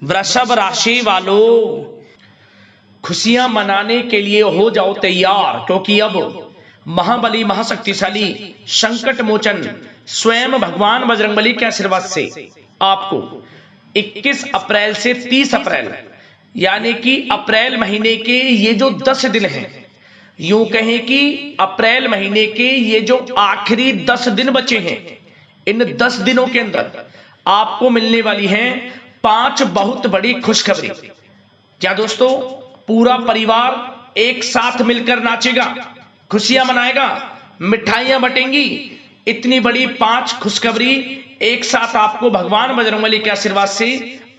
वृषभ राशि वालों, खुशियां मनाने के लिए हो जाओ तैयार, क्योंकि अब महाबली महाशक्तिशाली संकट मोचन स्वयं भगवान बजरंगबली के आशीर्वाद से आपको 21 अप्रैल से 30 अप्रैल यानी कि अप्रैल महीने के ये जो 10 दिन हैं, यूं कहें कि अप्रैल महीने के ये जो आखिरी 10 दिन बचे हैं, इन 10 दिनों के अंदर आपको मिलने वाली हैं 5 बहुत बड़ी खुशखबरी। क्या दोस्तों, पूरा परिवार एक साथ मिलकर नाचेगा, खुशियां मनाएगा, मिठाइयां बटेंगी। इतनी बड़ी 5 खुशखबरी एक साथ आपको भगवान बजरंगबली के आशीर्वाद से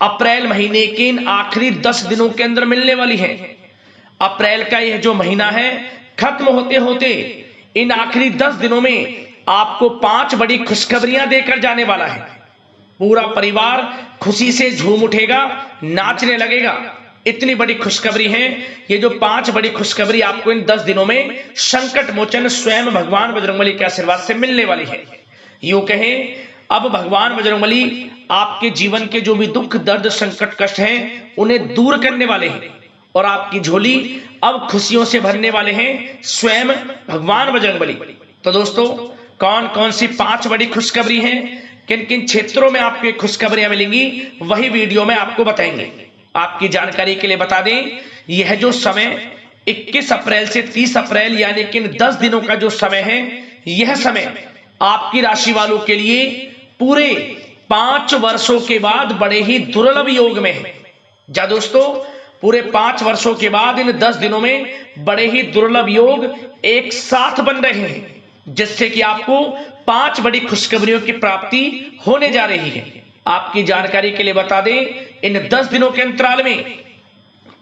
अप्रैल महीने के इन आखिरी 10 दिनों के अंदर मिलने वाली है। अप्रैल का यह जो महीना है खत्म होते होते इन आखिरी 10 दिनों में आपको 5 बड़ी खुशखबरियां देकर जाने वाला है। पूरा परिवार खुशी से झूम उठेगा, नाचने लगेगा। इतनी बड़ी खुशखबरी है। ये जो 5 बड़ी खुशखबरी आपको इन 10 दिनों में संकट मोचन स्वयं भगवान बजरंगबली के आशीर्वाद से मिलने वाली है। यूं कहें, अब भगवान बजरंगबली आपके जीवन के जो भी दुख दर्द संकट कष्ट हैं उन्हें दूर करने वाले हैं और आपकी झोली अब खुशियों से भरने वाले हैं स्वयं भगवान बजरंगबली। तो दोस्तों, कौन कौन सी 5 बड़ी खुशखबरी हैं, किन किन क्षेत्रों में आपको खुशखबरियां मिलेंगी, वही वीडियो में आपको बताएंगे। आपकी जानकारी के लिए बता दें, यह जो समय 21 अप्रैल से 30 अप्रैल यानी कि 10 दिनों का जो समय है, यह समय आपकी राशि वालों के लिए पूरे 5 वर्षों के बाद बड़े ही दुर्लभ योग में है। जा दोस्तों, पूरे 5 वर्षों के बाद इन 10 दिनों में बड़े ही दुर्लभ योग एक साथ बन रहे हैं, जिससे कि आपको 5 बड़ी खुशखबरियों की प्राप्ति होने जा रही है। आपकी जानकारी के लिए बता दें, इन 10 दिनों के अंतराल में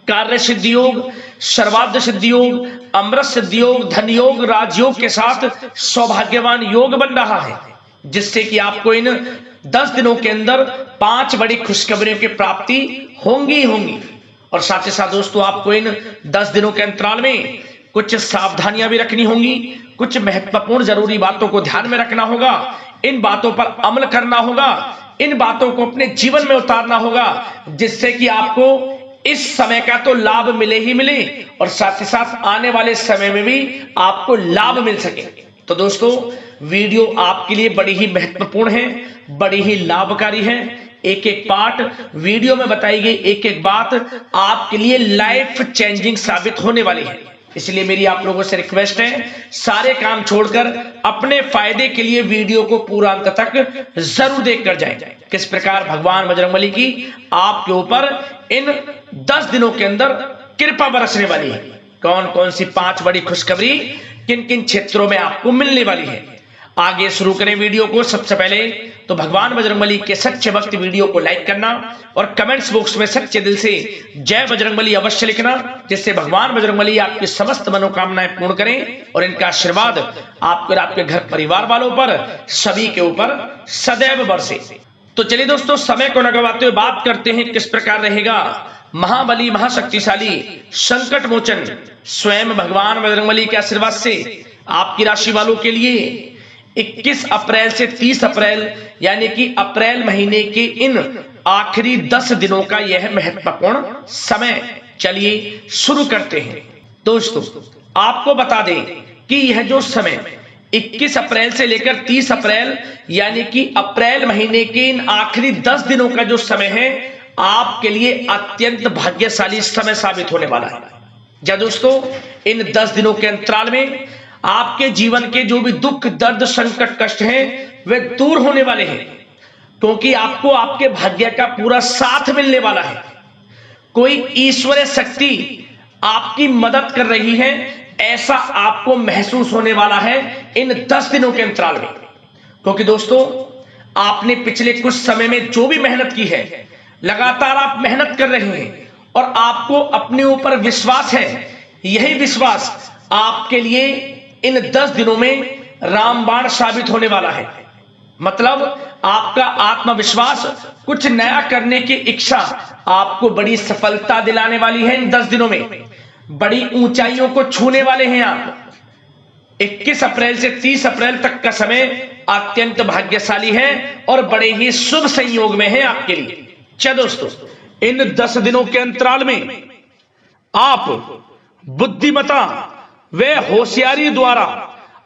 कार्य सिद्धि योग, सर्वार्थ सिद्धि योग, अमृत सिद्धि योग, धन योग, राजयोग के साथ सौभाग्यवान योग बन रहा है, जिससे कि आपको इन 10 दिनों के अंदर 5 बड़ी खुशखबरियों की प्राप्ति होंगी होंगी। और साथ ही साथ दोस्तों, आपको इन 10 दिनों के अंतराल में कुछ सावधानियां भी रखनी होंगी, कुछ महत्वपूर्ण जरूरी बातों को ध्यान में रखना होगा, इन बातों पर अमल करना होगा, इन बातों को अपने जीवन में उतारना होगा, जिससे कि आपको इस समय का तो लाभ मिले ही मिले और साथ ही साथ आने वाले समय में भी आपको लाभ मिल सके। तो दोस्तों, वीडियो आपके लिए बड़ी ही महत्वपूर्ण है, बड़ी ही लाभकारी है। एक एक पार्ट वीडियो में बताई गई एक एक बात आपके लिए लाइफ चेंजिंग साबित होने वाली है। इसलिए मेरी आप लोगों से रिक्वेस्ट है, सारे काम छोड़कर अपने फायदे के लिए वीडियो को पूरा अंत तक जरूर देखकर जाएं। किस प्रकार भगवान बजरंगबली की आपके ऊपर इन 10 दिनों के अंदर कृपा बरसने वाली है, कौन कौन सी 5 बड़ी खुशखबरी किन किन क्षेत्रों में आपको मिलने वाली है। आगे शुरू करें वीडियो को। सबसे पहले तो भगवान बजरंगबली के सच्चे भक्त वीडियो को लाइक करना और कमेंट्स बॉक्स में सच्चे दिल से जय बजरंगबली अवश्य लिखना, जिससे भगवान बजरंगबली आपकी समस्त मनोकामनाएं पूर्ण करें और इनका आशीर्वाद आपके और आपके घर परिवार वालों पर सभी के ऊपर सदैव बरसे। तो चलिए दोस्तों, समय को न गवाते हुए बात करते हैं किस प्रकार रहेगा महाबली महाशक्तिशाली संकट मोचन स्वयं भगवान बजरंगबली के आशीर्वाद से आपकी राशि वालों के लिए 21 अप्रैल से 30 अप्रैल यानी कि अप्रैल महीने के इन आखिरी 10 दिनों का यह महत्वपूर्ण समय। चलिए शुरू करते हैं। दोस्तों, आपको बता दें कि यह जो समय 21 अप्रैल से लेकर 30 अप्रैल यानी कि अप्रैल महीने के इन आखिरी 10 दिनों का जो समय है, आपके लिए अत्यंत भाग्यशाली समय साबित होने वाला है। जा दोस्तों, इन 10 दिनों के अंतराल में आपके जीवन के जो भी दुख दर्द संकट कष्ट हैं वे दूर होने वाले हैं, क्योंकि आपको आपके भाग्य का पूरा साथ मिलने वाला है। कोई ईश्वरीय शक्ति आपकी मदद कर रही है, ऐसा आपको महसूस होने वाला है इन 10 दिनों के अंतराल में। क्योंकि दोस्तों, आपने पिछले कुछ समय में जो भी मेहनत की है, लगातार आप मेहनत कर रहे हैं और आपको अपने ऊपर विश्वास है। यही विश्वास आपके लिए इन 10 दिनों में रामबाण साबित होने वाला है। मतलब आपका आत्मविश्वास, कुछ नया करने की इच्छा आपको बड़ी सफलता दिलाने वाली है। इन 10 दिनों में बड़ी ऊंचाइयों को छूने वाले हैं आप। 21 अप्रैल से 30 अप्रैल तक का समय अत्यंत भाग्यशाली है और बड़े ही शुभ संयोग में है आपके लिए। अच्छा दोस्तों, इन 10 दिनों के अंतराल में आप बुद्धिमता व होशियारी द्वारा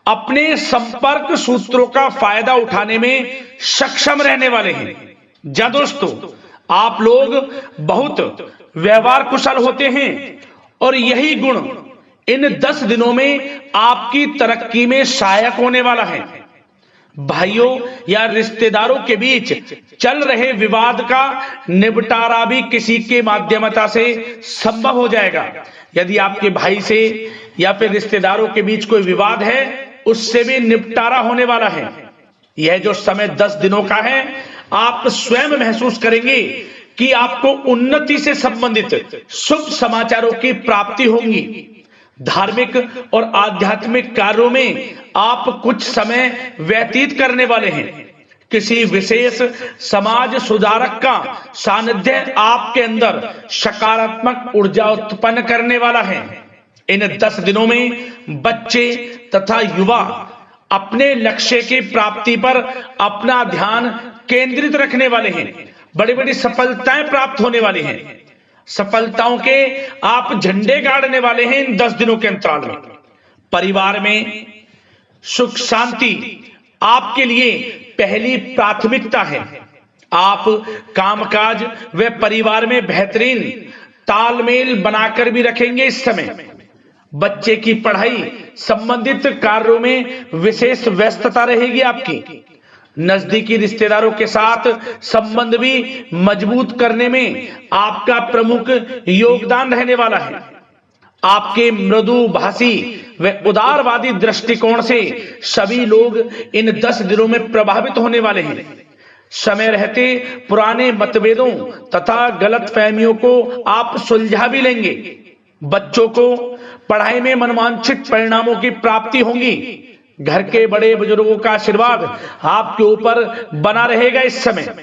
अपने संपर्क सूत्रों का फायदा उठाने में सक्षम रहने वाले हैं। जा दोस्तों, आप लोग बहुत व्यवहार कुशल होते हैं और यही गुण इन 10 दिनों में आपकी तरक्की में सहायक होने वाला है। भाइयों या रिश्तेदारों के बीच चल रहे विवाद का निपटारा भी किसी के माध्यमता से संभव हो जाएगा। यदि आपके भाई से या फिर रिश्तेदारों के बीच कोई विवाद है, उससे भी निपटारा होने वाला है। यह जो समय 10 दिनों का है, आप स्वयं महसूस करेंगे कि आपको उन्नति से संबंधित शुभ समाचारों की प्राप्ति होगी। धार्मिक और आध्यात्मिक कार्यों में आप कुछ समय व्यतीत करने वाले हैं। किसी विशेष समाज सुधारक का सानिध्य आपके अंदर सकारात्मक ऊर्जा उत्पन्न करने वाला है। इन 10 दिनों में बच्चे तथा युवा अपने लक्ष्य की प्राप्ति पर अपना ध्यान केंद्रित रखने वाले हैं। बड़ी बड़ी सफलताएं प्राप्त होने वाली हैं। सफलताओं के आप झंडे गाड़ने वाले हैं इन 10 दिनों के अंतराल में। परिवार में सुख शांति आपके लिए पहली प्राथमिकता है। आप कामकाज व परिवार में बेहतरीन तालमेल बनाकर भी रखेंगे। इस समय बच्चे की पढ़ाई संबंधित कार्यों में विशेष व्यस्तता रहेगी आपकी। नजदीकी रिश्तेदारों के साथ संबंध भी मजबूत करने में आपका प्रमुख योगदान रहने वाला है। आपके मृदुभाषी व उदारवादी दृष्टिकोण से सभी लोग इन 10 दिनों में प्रभावित होने वाले हैं। समय रहते पुराने मतभेदों तथा गलतफहमियों को आप सुलझा भी लेंगे। बच्चों को पढ़ाई में मनवांछित परिणामों की प्राप्ति होगी। घर के बड़े बुजुर्गों का आशीर्वाद आपके ऊपर बना रहेगा। इस समय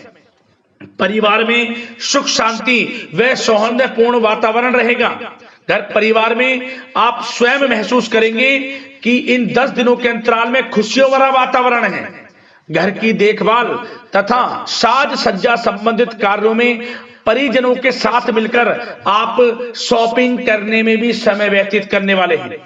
परिवार में सुख शांति व सौहार्दपूर्ण वातावरण रहेगा। घर परिवार में आप स्वयं महसूस करेंगे कि इन 10 दिनों के अंतराल में खुशियों भरा वातावरण है। घर की देखभाल तथा साज सज्जा संबंधित कार्यों में परिजनों के साथ मिलकर आप शॉपिंग करने में भी समय व्यतीत करने वाले हैं।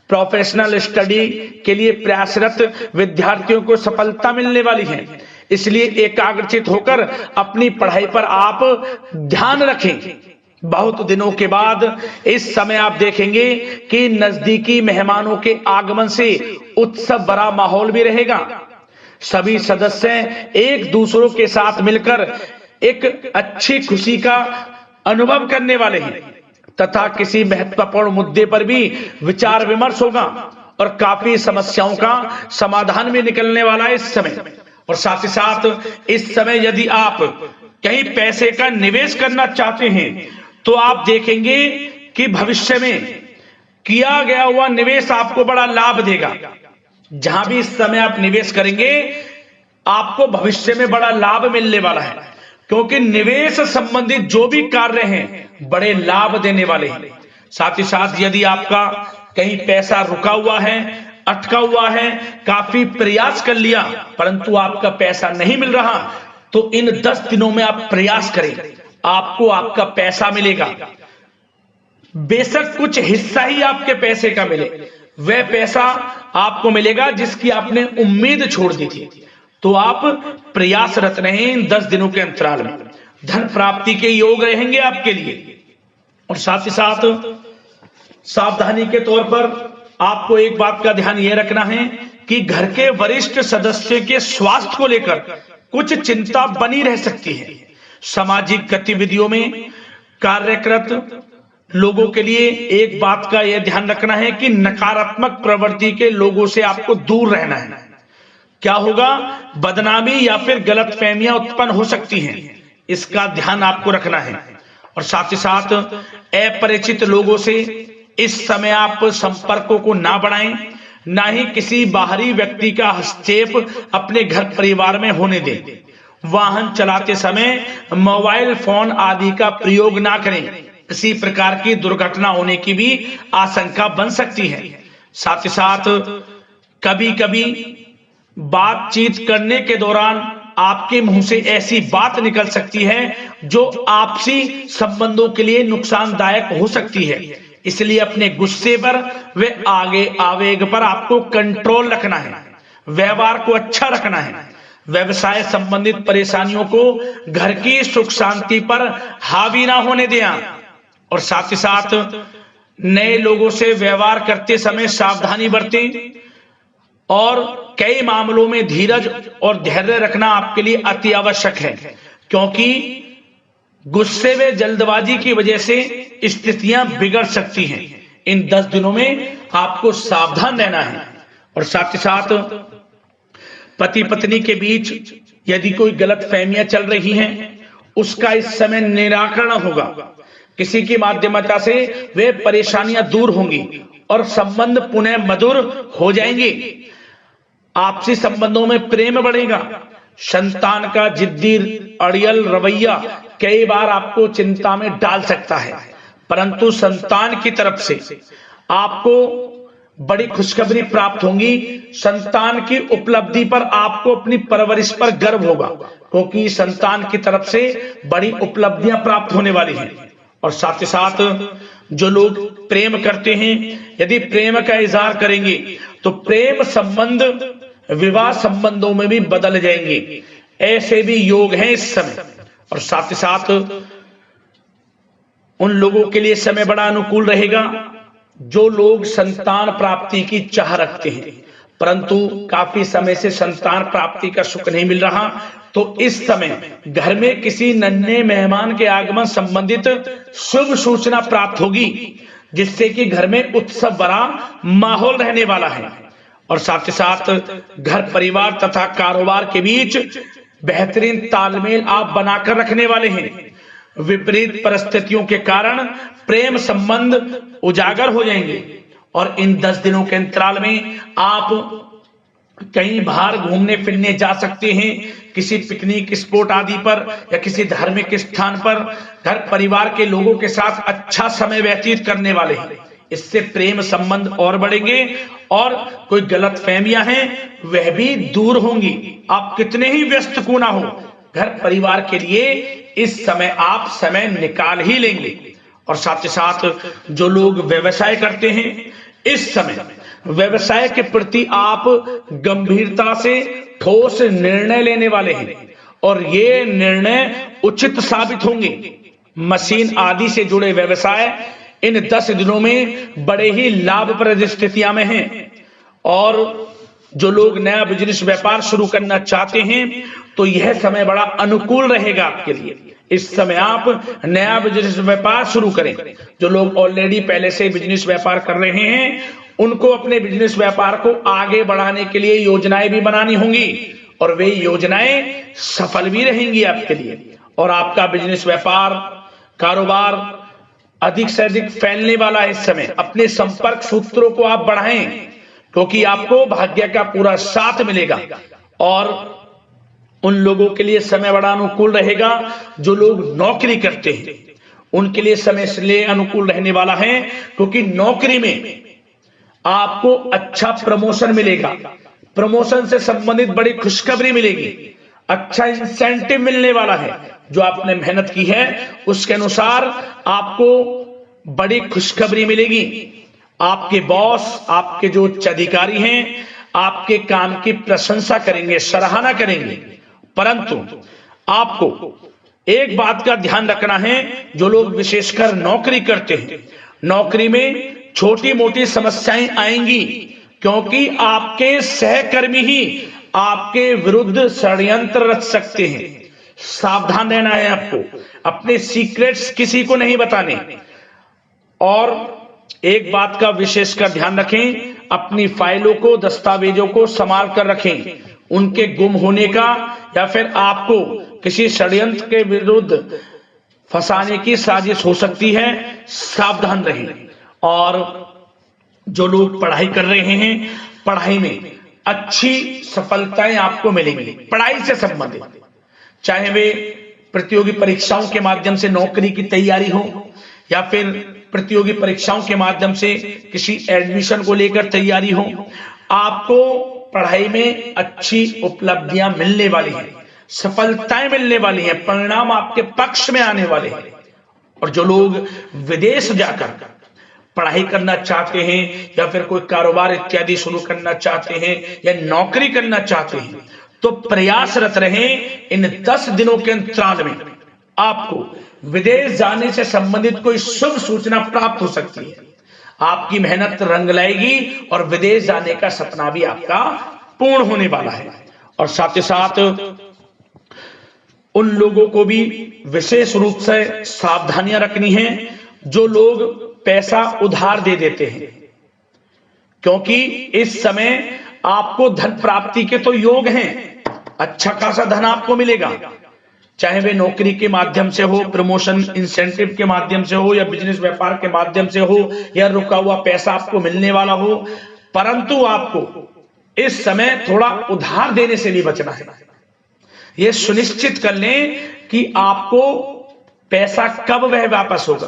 प्रोफेशनल स्टडी के लिए प्रयासरत विद्यार्थियों को सफलता मिलने वाली है। इसलिए एकाग्रचित होकर अपनी पढ़ाई पर आप ध्यान रखें। बहुत दिनों के बाद इस समय आप देखेंगे कि नजदीकी मेहमानों के आगमन से उत्सव भरा माहौल भी रहेगा। सभी सदस्य एक दूसरों के साथ मिलकर एक अच्छी खुशी का अनुभव करने वाले हैं तथा किसी महत्वपूर्ण मुद्दे पर भी विचार विमर्श होगा और काफी समस्याओं का समाधान भी निकलने वाला है इस समय। और साथ ही साथ इस समय यदि आप कहीं पैसे का निवेश करना चाहते हैं तो आप देखेंगे कि भविष्य में किया गया हुआ निवेश आपको बड़ा लाभ देगा। जहां भी इस समय आप निवेश करेंगे आपको भविष्य में बड़ा लाभ मिलने वाला है, क्योंकि निवेश संबंधित जो भी कार्य हैं बड़े लाभ देने वाले हैं। साथ ही साथ यदि आपका कहीं पैसा रुका हुआ है, अटका हुआ है, काफी प्रयास कर लिया परंतु आपका पैसा नहीं मिल रहा, तो इन 10 दिनों में आप प्रयास करें, आपको आपका पैसा मिलेगा। बेशक कुछ हिस्सा ही आपके पैसे का मिले, वह पैसा आपको मिलेगा जिसकी आपने उम्मीद छोड़ दी थी। तो आप प्रयासरत रहें। इन 10 दिनों के अंतराल में धन प्राप्ति के योग रहेंगे आपके लिए। और साथ ही साथ सावधानी के तौर पर आपको एक बात का ध्यान यह रखना है कि घर के वरिष्ठ सदस्य के स्वास्थ्य को लेकर कुछ चिंता बनी रह सकती है। सामाजिक गतिविधियों में कार्यरत लोगों के लिए एक बात का यह ध्यान रखना है कि नकारात्मक प्रवृत्ति के लोगों से आपको दूर रहना है। क्या होगा, बदनामी या फिर गलतफहमियां उत्पन्न हो सकती हैं, इसका ध्यान आपको रखना है। और साथ ही साथ अपरिचित लोगों से इस समय आप संपर्कों को ना बढ़ाएं, ना ही किसी बाहरी व्यक्ति का हस्तक्षेप अपने घर परिवार में होने दें। वाहन चलाते समय मोबाइल फोन आदि का प्रयोग ना करें, किसी प्रकार की दुर्घटना होने की भी आशंका बन सकती है। साथ ही साथ कभी कभी बातचीत करने के दौरान आपके मुंह से ऐसी बात निकल सकती है जो आपसी संबंधों के लिए नुकसानदायक हो सकती है। इसलिए अपने गुस्से पर व आगे आवेग पर आपको कंट्रोल रखना है, व्यवहार को अच्छा रखना है। व्यवसाय संबंधित परेशानियों को घर की सुख शांति पर हावी ना होने दें। और साथ ही साथ नए लोगों से व्यवहार करते समय सावधानी बरतें और कई मामलों में धीरज और धैर्य रखना आपके लिए अति आवश्यक है, क्योंकि गुस्से व जल्दबाजी की वजह से स्थितियां बिगड़ सकती हैं। इन 10 दिनों में आपको सावधान रहना है। और साथ ही साथ पति पत्नी के बीच यदि कोई गलत फहमियां चल रही हैं, उसका इस समय निराकरण होगा। किसी की माध्यमता से वे परेशानियां दूर होंगी और संबंध पुनः मधुर हो जाएंगे। आपसी संबंधों में प्रेम बढ़ेगा। संतान का जिद्दी अड़ियल रवैया कई बार आपको चिंता में डाल सकता है, परंतु संतान की तरफ से आपको बड़ी खुशखबरी प्राप्त होगी। संतान की उपलब्धि पर आपको अपनी परवरिश पर गर्व होगा, क्योंकि संतान की तरफ से बड़ी उपलब्धियां प्राप्त होने वाली हैं। और साथ ही साथ जो लोग प्रेम करते हैं, यदि प्रेम का इजहार करेंगे तो प्रेम संबंध विवाह संबंधों में भी बदल जाएंगे। ऐसे भी योग हैं इस समय। और साथ ही साथ उन लोगों के लिए समय बड़ा अनुकूल रहेगा जो लोग संतान प्राप्ति की चाह रखते हैं, परंतु काफी समय से संतान प्राप्ति का सुख नहीं मिल रहा, तो इस समय घर में किसी नन्हे मेहमान के आगमन संबंधित शुभ सूचना प्राप्त होगी, जिससे कि घर में उत्सव भरा माहौल रहने वाला है। और साथ ही साथ घर परिवार तथा कारोबार के बीच बेहतरीन तालमेल आप बनाकर रखने वाले हैं। विपरीत परिस्थितियों के कारण प्रेम संबंध उजागर हो जाएंगे। और इन 10 दिनों के अंतराल में आप कहीं बाहर घूमने फिरने जा सकते हैं, किसी पिकनिक स्पॉट आदि पर या किसी धार्मिक स्थान पर घर परिवार के लोगों के साथ अच्छा समय व्यतीत करने वाले हैं। इससे प्रेम संबंध और बढ़ेंगे और कोई गलत फहमियां हैं वह भी दूर होंगी। आप कितने ही व्यस्त क्यों ना हो, घर परिवार के लिए इस समय आप समय निकाल ही लेंगे। और साथ ही साथ जो लोग व्यवसाय करते हैं, इस समय व्यवसाय के प्रति आप गंभीरता से ठोस निर्णय लेने वाले हैं और ये निर्णय उचित साबित होंगे। मशीन आदि से जुड़े व्यवसाय इन 10 दिनों में बड़े ही लाभप्रद स्थितियां में हैं। और जो लोग नया बिजनेस व्यापार शुरू करना चाहते हैं तो यह समय बड़ा अनुकूल रहेगा आपके लिए। इस समय आप नया बिजनेस व्यापार शुरू करें। जो लोग ऑलरेडी पहले से बिजनेस व्यापार कर रहे हैं, उनको अपने बिजनेस व्यापार को आगे बढ़ाने के लिए योजनाएं भी बनानी होंगी और वे योजनाएं सफल भी रहेंगी आपके लिए। और आपका बिजनेस व्यापार कारोबार अधिक से अधिक फैलने वाला है। इस समय अपने संपर्क सूत्रों को आप बढ़ाएं, क्योंकि आपको भाग्य का पूरा साथ मिलेगा। और उन लोगों के लिए समय बड़ा अनुकूल रहेगा जो लोग नौकरी करते हैं, उनके लिए समय इसलिए अनुकूल रहने वाला है क्योंकि नौकरी में आपको अच्छा प्रमोशन मिलेगा। प्रमोशन से संबंधित बड़ी खुशखबरी मिलेगी, अच्छा इंसेंटिव मिलने वाला है। जो आपने मेहनत की है उसके अनुसार आपको बड़ी खुशखबरी मिलेगी। आपके बॉस, आपके जो उच्च अधिकारी हैं, आपके काम की प्रशंसा करेंगे, सराहना करेंगे। परंतु आपको एक बात का ध्यान रखना है, जो लोग विशेषकर नौकरी करते हैं, नौकरी में छोटी मोटी समस्याएं आएंगी, क्योंकि आपके सहकर्मी ही आपके विरुद्ध षड्यंत्र रच सकते हैं। सावधान रहना है आपको, अपने सीक्रेट्स किसी को नहीं बताने। और एक बात का विशेषकर ध्यान रखें, अपनी फाइलों को, दस्तावेजों को संभाल कर रखें। उनके गुम होने का या फिर आपको किसी षड्यंत्र के विरुद्ध फंसाने की साजिश हो सकती है, सावधान रहें। और जो लोग पढ़ाई कर रहे हैं, पढ़ाई में अच्छी सफलताएं आपको मिलेंगी। पढ़ाई से संबंधित, चाहे वे प्रतियोगी परीक्षाओं के माध्यम से नौकरी की तैयारी हो या फिर प्रतियोगी परीक्षाओं के माध्यम से किसी एडमिशन को लेकर तैयारी हो, आपको पढ़ाई में अच्छी उपलब्धियां मिलने वाली हैं। सफलताएं मिलने वाली हैं, परिणाम आपके पक्ष में आने वाले हैं। और जो लोग विदेश जाकर पढ़ाई करना चाहते हैं या फिर कोई कारोबार इत्यादि शुरू करना चाहते हैं या नौकरी करना चाहते हैं, तो प्रयासरत रहें। इन 10 दिनों के अंतराल में आपको विदेश जाने से संबंधित कोई शुभ सूचना प्राप्त हो सकती है। आपकी मेहनत रंग लाएगी और विदेश जाने का सपना भी आपका पूर्ण होने वाला है। और साथ ही साथ उन लोगों को भी विशेष रूप से सावधानियां रखनी है जो लोग पैसा उधार दे देते हैं, क्योंकि इस समय आपको धन प्राप्ति के तो योग हैं, अच्छा खासा धन आपको मिलेगा, चाहे वे नौकरी के माध्यम से हो, प्रमोशन इंसेंटिव के माध्यम से हो, या बिजनेस व्यापार के माध्यम से हो, या रुका हुआ पैसा आपको मिलने वाला हो। परंतु आपको इस समय थोड़ा उधार देने से भी बचना है। यह सुनिश्चित कर लें कि आपको पैसा कब वह वापस होगा,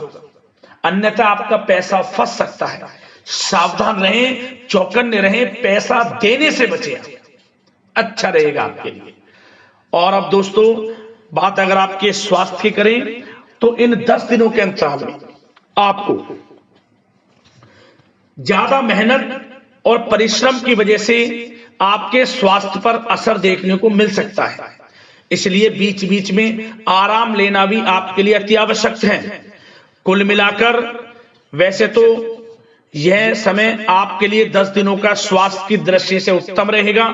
अन्यथा आपका पैसा फंस सकता है। सावधान रहें, चौकन्ने रहें, पैसा देने से बचें, अच्छा रहेगा आपके लिए। और अब दोस्तों, बात अगर आपके स्वास्थ्य की करें तो इन 10 दिनों के अंतराल में आपको ज्यादा मेहनत और परिश्रम की वजह से आपके स्वास्थ्य पर असर देखने को मिल सकता है, इसलिए बीच बीच में आराम लेना भी आपके लिए अति आवश्यक है। कुल मिलाकर वैसे तो यह समय आपके लिए 10 दिनों का स्वास्थ्य की दृष्टि से उत्तम रहेगा,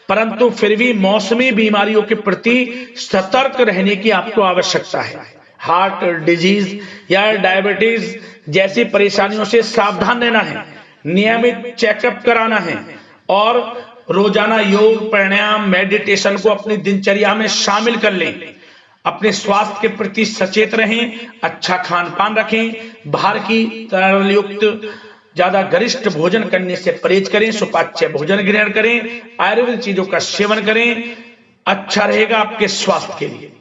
परंतु फिर भी मौसमी बीमारियों के प्रति सतर्क रहने की आपको आवश्यकता है। हार्ट डिजीज या डायबिटीज जैसी परेशानियों से सावधान रहना है, नियमित चेकअप कराना है और रोजाना योग, प्राणायाम, मेडिटेशन को अपनी दिनचर्या में शामिल कर लें। अपने स्वास्थ्य के प्रति सचेत रहें, अच्छा खान पान रखें, बाहर की तरल युक्त ज्यादा गरिष्ठ भोजन करने से परहेज करें, सुपाच्य भोजन ग्रहण करें, आयुर्वेदिक चीजों का सेवन करें, अच्छा रहेगा आपके स्वास्थ्य के लिए।